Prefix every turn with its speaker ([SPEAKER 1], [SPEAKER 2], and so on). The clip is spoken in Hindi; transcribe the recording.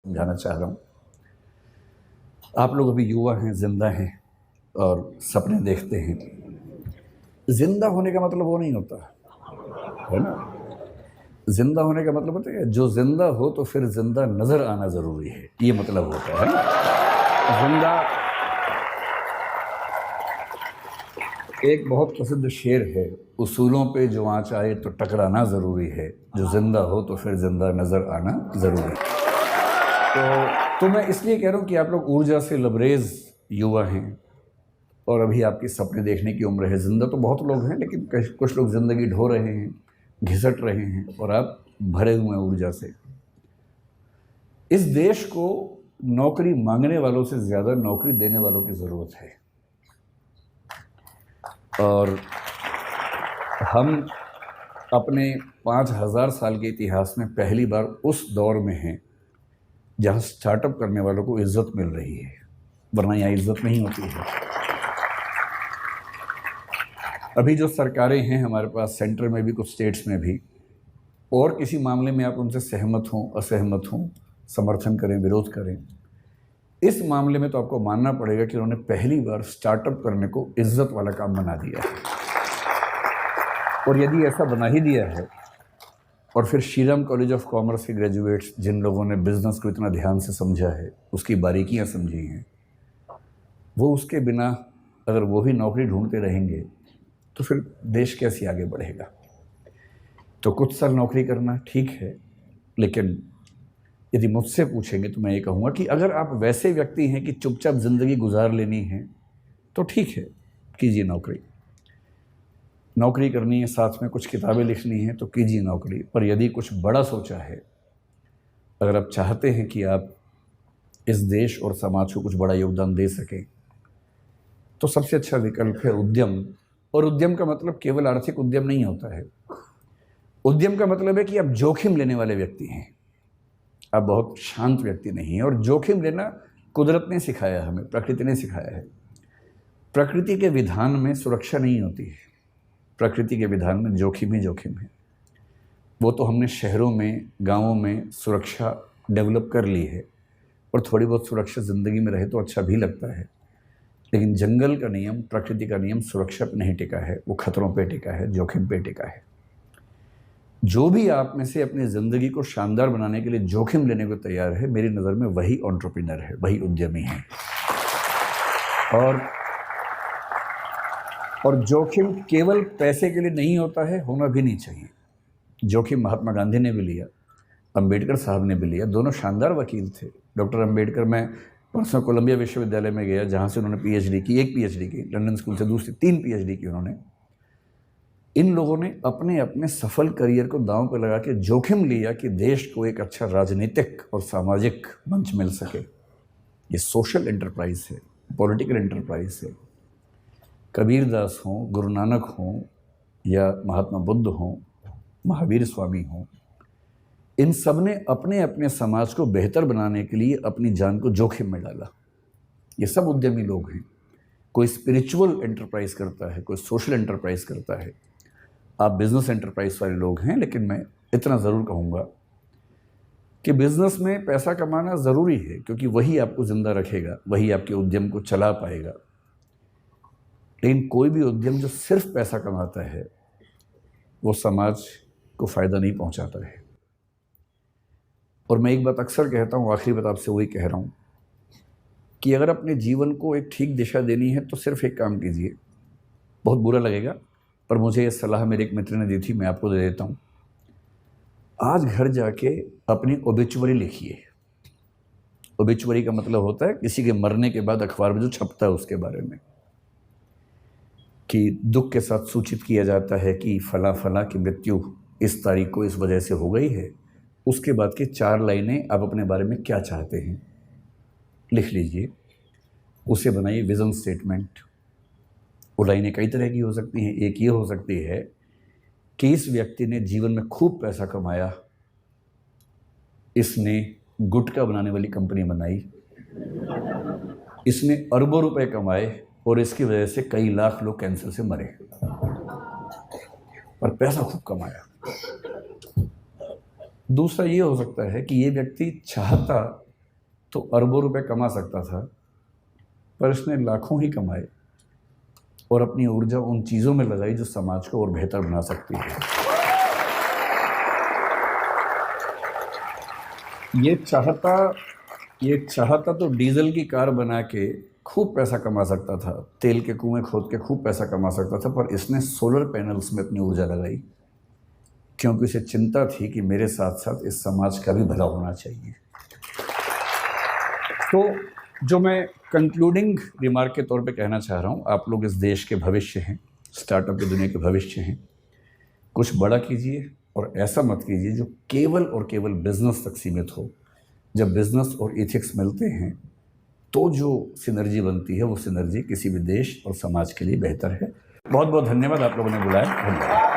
[SPEAKER 1] समझाना चाह रहा हूँ। आप लोग अभी युवा हैं, जिंदा हैं और सपने देखते हैं। जिंदा होने का मतलब वो नहीं होता है ना। जिंदा होने का मतलब होता है जो जिंदा हो तो फिर जिंदा नजर आना जरूरी है, ये मतलब होता है ना। जिंदा, एक बहुत प्रसिद्ध शेर है, उसूलों पे जो आँच आए तो टकराना ज़रूरी है, जो जिंदा हो तो फिर जिंदा नज़र आना ज़रूरी है। तो मैं इसलिए कह रहा हूँ कि आप लोग ऊर्जा से लबरेज युवा हैं और अभी आपकी सपने देखने की उम्र है। जिंदा तो बहुत लोग हैं, लेकिन कुछ लोग ज़िंदगी ढो रहे हैं, घिसट रहे हैं, और आप भरे हुए हैं ऊर्जा से। इस देश को नौकरी मांगने वालों से ज़्यादा नौकरी देने वालों की ज़रूरत है। और हम अपने 5000 साल के इतिहास में पहली बार उस दौर में हैं जहां स्टार्टअप करने वालों को इज्जत मिल रही है, वरना यहाँ इज्जत नहीं होती है। अभी जो सरकारें हैं हमारे पास, सेंटर में भी, कुछ स्टेट्स में भी, और किसी मामले में आप उनसे सहमत हों, असहमत हों, समर्थन करें, विरोध करें, इस मामले में तो आपको मानना पड़ेगा कि उन्होंने पहली बार स्टार्टअप करने को इज्जत वाला काम बना दिया है। और यदि ऐसा बना ही दिया है, और फिर श्रीराम कॉलेज ऑफ कॉमर्स के ग्रेजुएट्स जिन लोगों ने बिजनेस को इतना ध्यान से समझा है, उसकी बारीकियां समझी हैं, वो उसके बिना अगर वो भी नौकरी ढूंढते रहेंगे तो फिर देश कैसे आगे बढ़ेगा। तो कुछ साल नौकरी करना ठीक है, लेकिन यदि मुझसे पूछेंगे तो मैं ये कहूँगा कि अगर आप वैसे व्यक्ति हैं कि चुपचाप ज़िंदगी गुजार लेनी है तो ठीक है, कीजिए नौकरी। नौकरी करनी है, साथ में कुछ किताबें लिखनी है तो कीजिए नौकरी। पर यदि कुछ बड़ा सोचा है, अगर आप चाहते हैं कि आप इस देश और समाज को कुछ बड़ा योगदान दे सकें, तो सबसे अच्छा विकल्प है उद्यम। और उद्यम का मतलब केवल आर्थिक उद्यम नहीं होता है। उद्यम का मतलब है कि आप जोखिम लेने वाले व्यक्ति हैं, आप बहुत शांत व्यक्ति नहीं हैं। और जोखिम लेना कुदरत ने सिखाया, हमें प्रकृति ने सिखाया है। प्रकृति के विधान में सुरक्षा नहीं होती है, प्रकृति के विधान में जोखिम ही जोखिम है। वो तो हमने शहरों में, गांवों में सुरक्षा डेवलप कर ली है, और थोड़ी बहुत सुरक्षा ज़िंदगी में रहे तो अच्छा भी लगता है। लेकिन जंगल का नियम, प्रकृति का नियम सुरक्षा पर नहीं टिका है, वो खतरों पे टिका है, जोखिम पे टिका है। जो भी आप में से अपनी ज़िंदगी को शानदार बनाने के लिए जोखिम लेने को तैयार है, मेरी नज़र में वही एंटरप्रेन्योर है, वही उद्यमी है। और जोखिम केवल पैसे के लिए नहीं होता है, होना भी नहीं चाहिए। जोखिम महात्मा गांधी ने भी लिया, अंबेडकर साहब ने भी लिया, दोनों शानदार वकील थे। डॉक्टर अंबेडकर, मैं परसों कोलंबिया विश्वविद्यालय में गया जहाँ से उन्होंने पीएचडी की, एक पीएचडी की, लंदन स्कूल से दूसरी 3 पीएचडी की उन्होंने। इन लोगों ने अपने अपने सफल करियर को दांव पर लगा के जोखिम लिया कि देश को एक अच्छा राजनीतिक और सामाजिक मंच मिल सके। ये सोशल एंटरप्राइज है, पॉलिटिकल एंटरप्राइज है। कबीरदास हों, गुरु नानक हों, या महात्मा बुद्ध हों, महावीर स्वामी हों, इन सब ने अपने अपने समाज को बेहतर बनाने के लिए अपनी जान को जोखिम में डाला। ये सब उद्यमी लोग हैं। कोई स्पिरिचुअल एंटरप्राइज करता है, कोई सोशल एंटरप्राइज करता है। आप बिजनेस एंटरप्राइज वाले लोग हैं, लेकिन मैं इतना ज़रूर कहूँगा कि बिजनेस में पैसा कमाना ज़रूरी है, क्योंकि वही आपको ज़िंदा रखेगा, वही आपके उद्यम को चला पाएगा। लेकिन कोई भी उद्यम जो सिर्फ पैसा कमाता है, वो समाज को फ़ायदा नहीं पहुंचाता है। और मैं एक बात अक्सर कहता हूँ, आखिरी बात आपसे वही कह रहा हूँ, कि अगर अपने जीवन को एक ठीक दिशा देनी है तो सिर्फ एक काम कीजिए। बहुत बुरा लगेगा, पर मुझे ये सलाह मेरे एक मित्र ने दी थी, मैं आपको दे देता हूँ। आज घर जाके अपनी ओबिचुअरी लिखिए। ओबिचुअरी का मतलब होता है किसी के मरने के बाद अखबार में जो छपता है उसके बारे में, कि दुख के साथ सूचित किया जाता है कि फला फला की मृत्यु इस तारीख को इस वजह से हो गई है। उसके बाद की 4 लाइनें आप अपने बारे में क्या चाहते हैं लिख लीजिए, उसे बनाइए विजन स्टेटमेंट। वो लाइनें कई तरह की हो सकती हैं। एक ये हो सकती है कि इस व्यक्ति ने जीवन में खूब पैसा कमाया, इसने गुटखा बनाने वाली कंपनी बनाई, इसने अरबों रुपए कमाए और इसकी वजह से कई लाख लोग कैंसर से मरे, पर पैसा खूब कमाया। दूसरा ये हो सकता है कि ये व्यक्ति चाहता तो अरबों रुपए कमा सकता था, पर इसने लाखों ही कमाए और अपनी ऊर्जा उन चीज़ों में लगाई जो समाज को और बेहतर बना सकती है। ये चाहता तो डीजल की कार बना के खूब पैसा कमा सकता था, तेल के कुएं खोद के खूब पैसा कमा सकता था, पर इसने सोलर पैनल्स में अपनी ऊर्जा लगाई क्योंकि उसे चिंता थी कि मेरे साथ साथ इस समाज का भी भला होना चाहिए। तो जो मैं कंक्लूडिंग रिमार्क के तौर पे कहना चाह रहा हूँ, आप लोग इस देश के भविष्य हैं, स्टार्टअप की दुनिया के भविष्य हैं। कुछ बड़ा कीजिए और ऐसा मत कीजिए जो केवल और केवल बिजनेस तक सीमित हो। जब बिजनेस और एथिक्स मिलते हैं तो जो सिनर्जी बनती है वो सिनर्जी किसी भी देश और समाज के लिए बेहतर है। बहुत बहुत धन्यवाद, आप लोगों ने बुलाया। धन्यवाद।